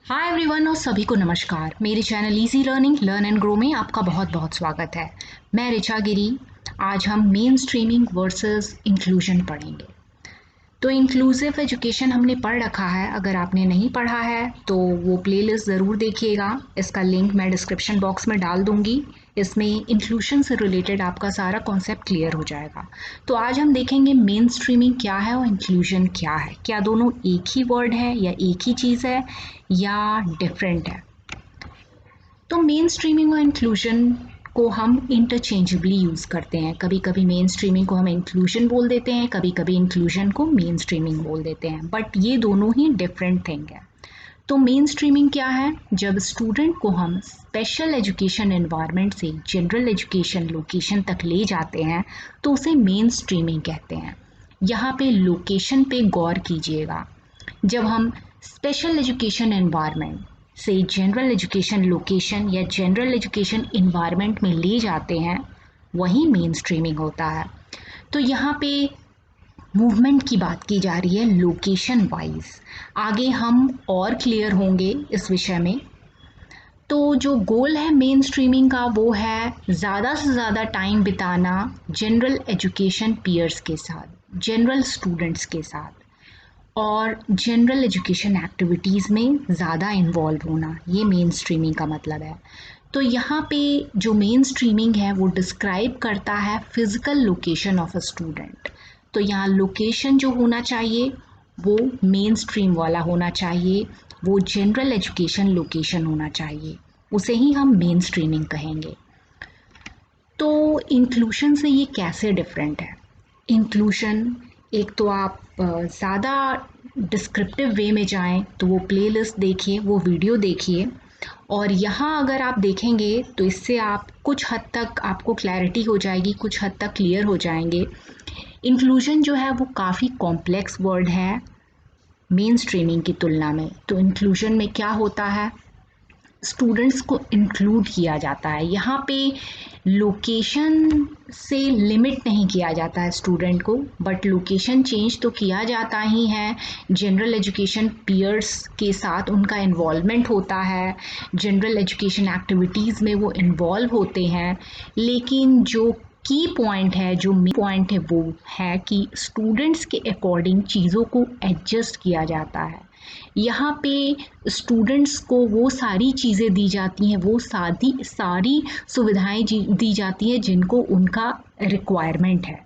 Hi everyone और सभी को नमस्कार। मेरे channel easy learning learn and grow में आपका बहुत बहुत स्वागत है। मैं ऋचा गिरी। आज हम मेन स्ट्रीमिंग वर्सेस इंक्लूजन पढ़ेंगे। तो इंक्लूसिव एजुकेशन हमने पढ़ रखा है। अगर आपने नहीं पढ़ा है तो वो प्लेलिस्ट ज़रूर देखिएगा। इसका लिंक मैं डिस्क्रिप्शन बॉक्स में डाल दूंगी। इसमें इंक्लूशन से रिलेटेड आपका सारा कॉन्सेप्ट क्लियर हो जाएगा। तो आज हम देखेंगे मेन स्ट्रीमिंग क्या है और इंक्लूजन क्या है। क्या दोनों एक ही वर्ड है या एक ही चीज़ है या डिफरेंट है। तो मेन स्ट्रीमिंग और इंक्लूजन को हम इंटरचेंजेबली यूज़ करते हैं। कभी कभी मेन स्ट्रीमिंग को हम इंक्लूजन बोल देते हैं, कभी कभी इंक्लूजन को मेन स्ट्रीमिंग बोल देते हैं, बट ये दोनों ही डिफरेंट थिंग है। तो मेन स्ट्रीमिंग क्या है? जब स्टूडेंट को हम स्पेशल एजुकेशन एनवायरनमेंट से जनरल एजुकेशन लोकेशन तक ले जाते हैं तो उसे मेन स्ट्रीमिंग कहते हैं। यहाँ पे लोकेशन पे गौर कीजिएगा। जब हम स्पेशल एजुकेशन एनवायरनमेंट से जनरल एजुकेशन लोकेशन या जनरल एजुकेशन इन्वायरमेंट में ले जाते हैं वही मेन स्ट्रीमिंग होता है। तो यहाँ पे मूवमेंट की बात की जा रही है लोकेशन वाइज। आगे हम और क्लियर होंगे इस विषय में। तो जो गोल है मेन स्ट्रीमिंग का वो है ज़्यादा से ज़्यादा टाइम बिताना जनरल एजुकेशन पीयर्स के साथ, जनरल स्टूडेंट्स के साथ, और जनरल एजुकेशन एक्टिविटीज़ में ज़्यादा इन्वॉल्व होना। ये मेन स्ट्रीमिंग का मतलब है। तो यहाँ पे जो मेन स्ट्रीमिंग है वो डिस्क्राइब करता है physical location of a student. तो यहाँ लोकेशन जो होना चाहिए वो मेन स्ट्रीम वाला होना चाहिए, वो जनरल एजुकेशन लोकेशन होना चाहिए, उसे ही हम मेन स्ट्रीमिंग कहेंगे। तो इंक्लूशन से ये कैसे डिफरेंट है? इंक्लूशन, एक तो आप ज़्यादा डिस्क्रिप्टिव वे में जाएं तो वो प्लेलिस्ट देखिए, वो वीडियो देखिए, और यहाँ अगर आप देखेंगे तो इससे आप कुछ हद तक आपको क्लैरिटी हो जाएगी, कुछ हद तक क्लियर हो जाएंगे। इंक्लूजन जो है वो काफ़ी कॉम्प्लेक्स वर्ड है मेन स्ट्रीमिंग की तुलना में। तो इंक्लूजन में क्या होता है? स्टूडेंट्स को इंक्लूड किया जाता है। यहाँ पे लोकेशन से लिमिट नहीं किया जाता है स्टूडेंट को, बट लोकेशन चेंज तो किया जाता ही है। जनरल एजुकेशन पीयर्स के साथ उनका इन्वॉल्वमेंट होता है, जनरल एजुकेशन एक्टिविटीज़ में वो इन्वॉल्व होते हैं। लेकिन जो की पॉइंट है, जो मेन पॉइंट है, वो है कि स्टूडेंट्स के अकॉर्डिंग चीज़ों को एडजस्ट किया जाता है। यहाँ पे स्टूडेंट्स को वो सारी चीज़ें दी जाती हैं, वो सारी सुविधाएं दी जाती हैं जिनको उनका रिक्वायरमेंट है।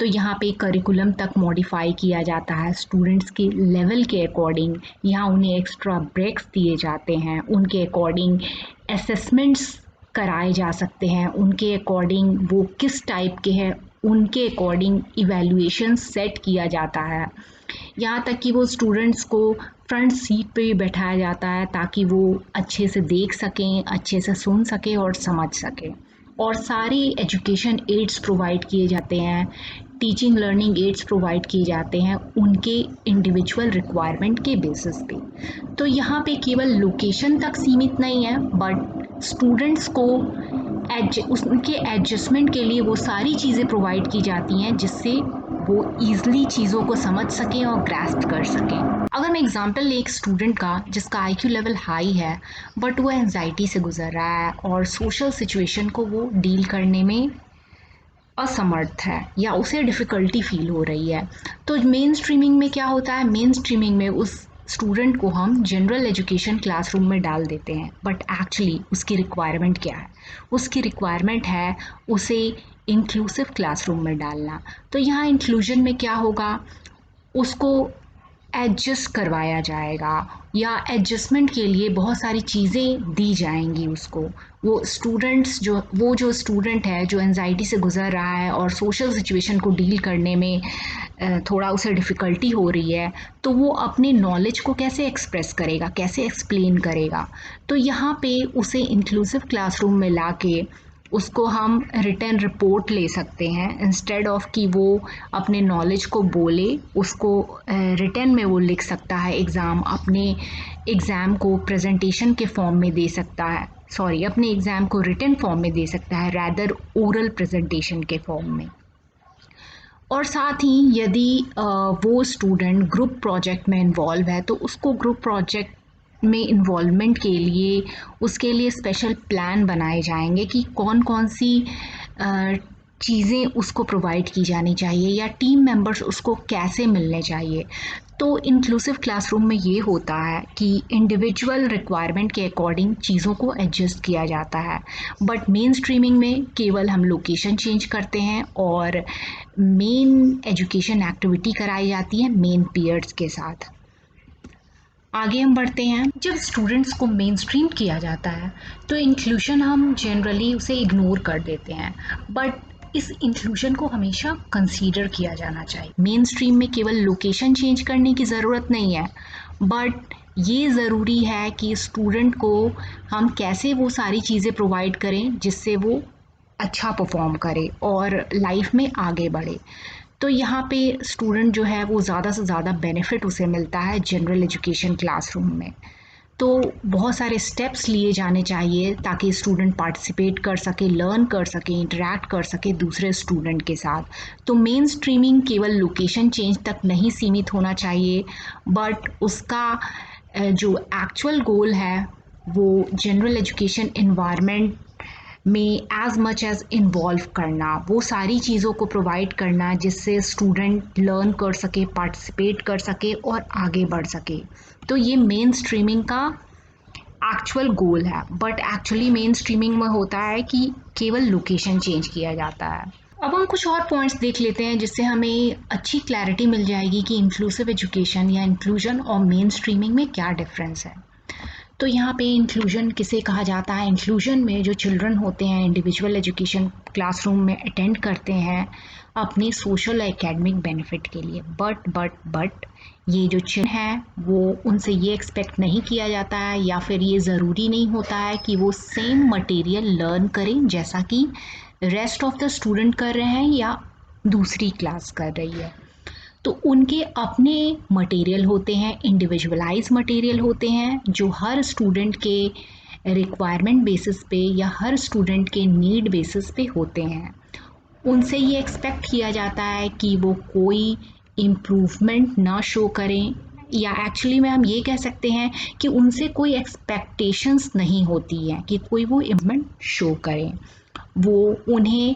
तो यहाँ पे करिकुलम तक मॉडिफाई किया जाता है स्टूडेंट्स के लेवल के अकॉर्डिंग। यहाँ उन्हें एक्स्ट्रा ब्रेक्स दिए जाते हैं, उनके अकॉर्डिंग असेसमेंट्स कराए जा सकते हैं, उनके अकॉर्डिंग वो किस टाइप के हैं उनके अकॉर्डिंग इवैल्यूएशन सेट किया जाता है। यहाँ तक कि वो स्टूडेंट्स को फ्रंट सीट पे बैठाया जाता है ताकि वो अच्छे से देख सकें, अच्छे से सुन सकें और समझ सकें। और सारी एजुकेशन एड्स प्रोवाइड किए जाते हैं, टीचिंग लर्निंग एड्स प्रोवाइड किए जाते हैं उनके इंडिविजुअल रिक्वायरमेंट के बेसिस पे। तो यहाँ पे केवल लोकेशन तक सीमित नहीं है, बट स्टूडेंट्स को उनके एडजस्टमेंट के लिए वो सारी चीज़ें प्रोवाइड की जाती हैं जिससे वो ईज़िली चीज़ों को समझ सकें और ग्रास्प कर सकें। अगर मैं एग्जांपल ले एक स्टूडेंट का जिसका आईक्यू लेवल हाई है बट वो एंजाइटी से गुजर रहा है और सोशल सिचुएशन को वो डील करने में असमर्थ है या उसे डिफ़िकल्टी फील हो रही है, तो मेन स्ट्रीमिंग में क्या होता है? मेन स्ट्रीमिंग में उस स्टूडेंट को हम जनरल एजुकेशन क्लासरूम में डाल देते हैं, बट एक्चुअली उसकी रिक्वायरमेंट क्या है? उसकी रिक्वायरमेंट है उसे इंक्लूसिव क्लासरूम में डालना। तो यहाँ इंक्लूजन में क्या होगा? उसको एडजस्ट करवाया जाएगा या एडजस्टमेंट के लिए बहुत सारी चीज़ें दी जाएंगी उसको। वो जो स्टूडेंट है जो एंजाइटी से गुजर रहा है और सोशल सिचुएशन को डील करने में थोड़ा उसे डिफ़िकल्टी हो रही है, तो वो अपने नॉलेज को कैसे एक्सप्रेस करेगा, कैसे एक्सप्लेन करेगा? तो यहाँ पे उसे इंक्लूसिव क्लासरूम में ला के उसको हम रिटन रिपोर्ट ले सकते हैं। इंस्टेड ऑफ कि वो अपने नॉलेज को बोले, उसको रिटन में वो लिख सकता है। अपने एग्ज़ाम को प्रेजेंटेशन के फॉर्म में दे सकता है, अपने एग्ज़ाम को रिटन फॉर्म में दे सकता है रैदर ओरल प्रेजेंटेशन के फॉर्म में। और साथ ही यदि वो स्टूडेंट ग्रुप प्रोजेक्ट में इन्वॉल्व है तो उसको ग्रुप प्रोजेक्ट में इन्वॉल्वमेंट के लिए उसके लिए स्पेशल प्लान बनाए जाएंगे कि कौन कौन सी चीज़ें उसको प्रोवाइड की जानी चाहिए या टीम मेंबर्स उसको कैसे मिलने चाहिए। तो इंक्लूसिव क्लासरूम में ये होता है कि इंडिविजुअल रिक्वायरमेंट के अकॉर्डिंग चीज़ों को एडजस्ट किया जाता है, बट मेन स्ट्रीमिंग में केवल हम लोकेशन चेंज करते हैं और मेन एजुकेशन एक्टिविटी कराई जाती है मेन पीरियड्स के साथ। आगे हम बढ़ते हैं। जब स्टूडेंट्स को मेन स्ट्रीम किया जाता है तो इंक्लूजन हम जनरली उसे इग्नोर कर देते हैं, बट इस इंक्लूजन को हमेशा कंसीडर किया जाना चाहिए। मेन स्ट्रीम में केवल लोकेशन चेंज करने की ज़रूरत नहीं है, बट ये ज़रूरी है कि स्टूडेंट को हम कैसे वो सारी चीज़ें प्रोवाइड करें जिससे वो अच्छा परफॉर्म करे और लाइफ में आगे बढ़े। तो यहाँ पे स्टूडेंट जो है वो ज़्यादा से ज़्यादा बेनिफिट उसे मिलता है जनरल एजुकेशन क्लासरूम में। तो बहुत सारे स्टेप्स लिए जाने चाहिए ताकि स्टूडेंट पार्टिसिपेट कर सके, लर्न कर सके, इंटरेक्ट कर सके दूसरे स्टूडेंट के साथ। तो मेन स्ट्रीमिंग केवल लोकेशन चेंज तक नहीं सीमित होना चाहिए, बट उसका जो एक्चुअल गोल है वो जनरल एजुकेशन इन्वायरमेंट में एज मच एज इन्वॉल्व करना, वो सारी चीज़ों को प्रोवाइड करना जिससे स्टूडेंट लर्न कर सके, पार्टिसिपेट कर सके और आगे बढ़ सके। तो ये मेन स्ट्रीमिंग का एक्चुअल गोल है, बट एक्चुअली मेन स्ट्रीमिंग में होता है कि केवल लोकेशन चेंज किया जाता है। अब हम कुछ और पॉइंट्स देख लेते हैं जिससे हमें अच्छी क्लैरिटी मिल जाएगी कि इंक्लूसिव एजुकेशन या इंक्लूजन और मेन स्ट्रीमिंग में क्या डिफरेंस है। तो यहाँ पे इंक्लूजन किसे कहा जाता है? इंक्लूजन में जो चिल्ड्रन होते हैं इंडिविजुअल एजुकेशन क्लासरूम में अटेंड करते हैं अपने सोशल एकेडमिक बेनिफिट के लिए, बट ये जो चिल्ड्रन हैं वो उनसे ये एक्सपेक्ट नहीं किया जाता है या फिर ये ज़रूरी नहीं होता है कि वो सेम मटेरियल लर्न करें जैसा कि रेस्ट ऑफ द स्टूडेंट कर रहे हैं या दूसरी क्लास कर रही है। तो उनके अपने मटेरियल होते हैं, इंडिविजुअलाइज मटेरियल होते हैं जो हर स्टूडेंट के रिक्वायरमेंट बेसिस पे या हर स्टूडेंट के नीड बेसिस पे होते हैं। उनसे ये एक्सपेक्ट किया जाता है कि वो कोई इम्प्रूवमेंट ना शो करें, या एक्चुअली में हम ये कह सकते हैं कि उनसे कोई एक्सपेक्टेशंस नहीं होती हैं कि कोई वो इम्प्रूवमेंट शो करें। वो उन्हें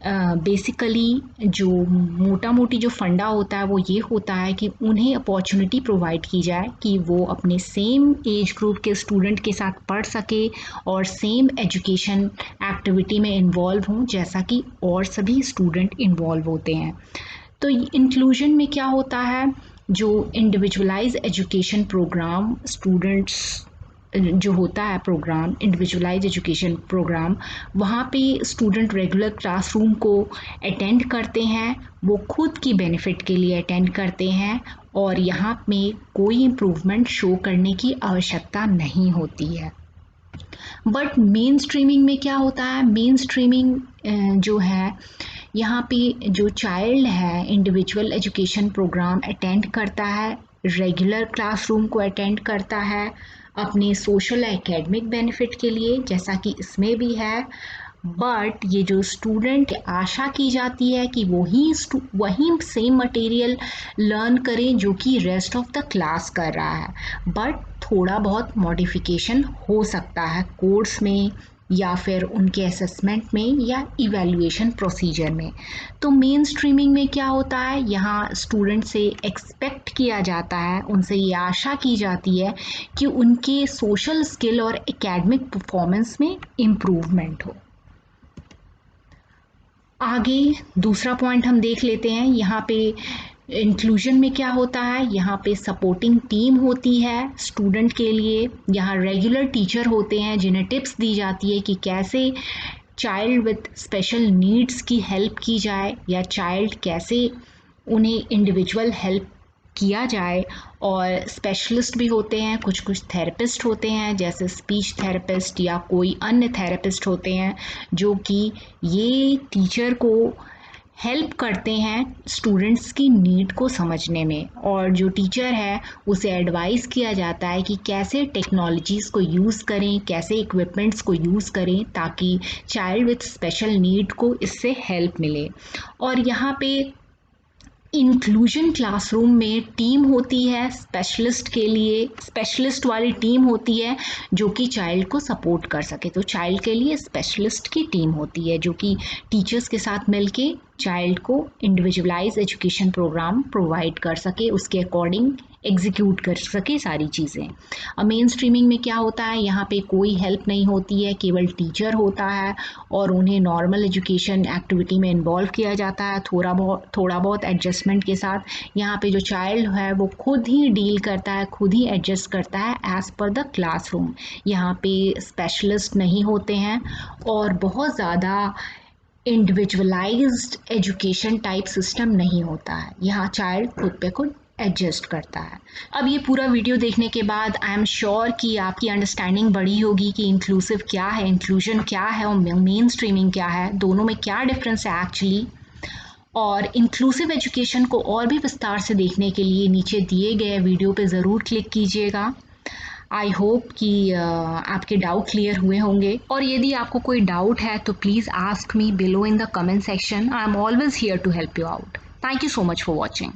बेसिकली जो मोटा मोटी जो फंडा होता है वो ये होता है कि उन्हें अपॉर्चुनिटी प्रोवाइड की जाए कि वो अपने सेम एज ग्रुप के स्टूडेंट के साथ पढ़ सके और सेम एजुकेशन एक्टिविटी में इन्वॉल्व हों जैसा कि और सभी स्टूडेंट इन्वॉल्व होते हैं। तो इंक्लूजन में क्या होता है, जो इंडिविजुअलाइज एजुकेशन प्रोग्राम स्टूडेंट्स जो होता है प्रोग्राम इंडिविजुअलाइज एजुकेशन प्रोग्राम, वहाँ पे स्टूडेंट रेगुलर क्लासरूम को अटेंड करते हैं, वो खुद की बेनिफिट के लिए अटेंड करते हैं और यहाँ में कोई इम्प्रूवमेंट शो करने की आवश्यकता नहीं होती है। बट मेन स्ट्रीमिंग में क्या होता है, मेन स्ट्रीमिंग जो है यहाँ पे जो चाइल्ड है इंडिविजुअल एजुकेशन प्रोग्राम अटेंड करता है, रेगुलर क्लासरूम को अटेंड करता है अपने सोशल एकेडमिक बेनिफिट के लिए जैसा कि इसमें भी है, बट ये जो स्टूडेंट आशा की जाती है कि वही सेम मटेरियल लर्न करें जो कि रेस्ट ऑफ द क्लास कर रहा है, बट थोड़ा बहुत मॉडिफिकेशन हो सकता है कोर्स में या फिर उनके असेसमेंट में या इवैल्यूएशन प्रोसीजर में। तो मेन स्ट्रीमिंग में क्या होता है, यहाँ स्टूडेंट से एक्सपेक्ट किया जाता है, उनसे ये आशा की जाती है कि उनके सोशल स्किल और एकेडमिक परफॉर्मेंस में इम्प्रूवमेंट हो। आगे दूसरा पॉइंट हम देख लेते हैं। यहाँ पे इंक्लूजन में क्या होता है, यहाँ पे सपोर्टिंग टीम होती है स्टूडेंट के लिए, यहाँ रेगुलर टीचर होते हैं जिन्हें टिप्स दी जाती है कि कैसे चाइल्ड विथ स्पेशल नीड्स की हेल्प की जाए या चाइल्ड कैसे उन्हें इंडिविजुअल हेल्प किया जाए। और स्पेशलिस्ट भी होते हैं, कुछ कुछ थेरेपिस्ट होते हैं जैसे स्पीच थेरेपिस्ट या कोई अन्य थेरेपिस्ट होते हैं जो कि ये टीचर को हेल्प करते हैं स्टूडेंट्स की नीड को समझने में, और जो टीचर है उसे एडवाइस किया जाता है कि कैसे टेक्नोलॉजीज़ को यूज़ करें, कैसे इक्विपमेंट्स को यूज़ करें ताकि चाइल्ड विथ स्पेशल नीड को इससे हेल्प मिले। और यहाँ पे इंक्लूजन क्लासरूम में टीम होती है स्पेशलिस्ट के लिए, स्पेशलिस्ट वाली टीम होती है जो कि चाइल्ड को सपोर्ट कर सके। तो चाइल्ड के लिए स्पेशलिस्ट की टीम होती है जो कि टीचर्स के साथ मिलके चाइल्ड को इंडिविजुअलाइज एजुकेशन प्रोग्राम प्रोवाइड कर सके, उसके अकॉर्डिंग एग्जीक्यूट कर सके सारी चीज़ें। अब मेन स्ट्रीमिंग में क्या होता है, यहाँ पे कोई हेल्प नहीं होती है, केवल टीचर होता है और उन्हें नॉर्मल एजुकेशन एक्टिविटी में इन्वॉल्व किया जाता है थोड़ा बहुत एडजस्टमेंट के साथ। यहाँ पे जो चाइल्ड है वो खुद ही डील करता है, खुद ही एडजस्ट करता है एज़ पर द क्लासरूम। यहाँ पे स्पेशलिस्ट नहीं होते हैं और बहुत ज़्यादा इंडिविजुअलाइज्ड एजुकेशन टाइप सिस्टम नहीं होता है। यहाँ चाइल्ड खुद पे खुद एडजस्ट करता है। अब ये पूरा वीडियो देखने के बाद आई एम श्योर कि आपकी अंडरस्टैंडिंग बढ़ी होगी कि इंक्लूसिव क्या है, इंक्लूजन क्या है और मेन स्ट्रीमिंग क्या है, दोनों में क्या डिफरेंस है एक्चुअली। और इंक्लूसिव एजुकेशन को और भी विस्तार से देखने के लिए नीचे दिए गए वीडियो पे ज़रूर क्लिक कीजिएगा। आई होप कि आपके डाउट क्लियर हुए होंगे, और यदि आपको कोई डाउट है तो please ask me below in the comment section. I am always here to help you out. Thank you so much for watching.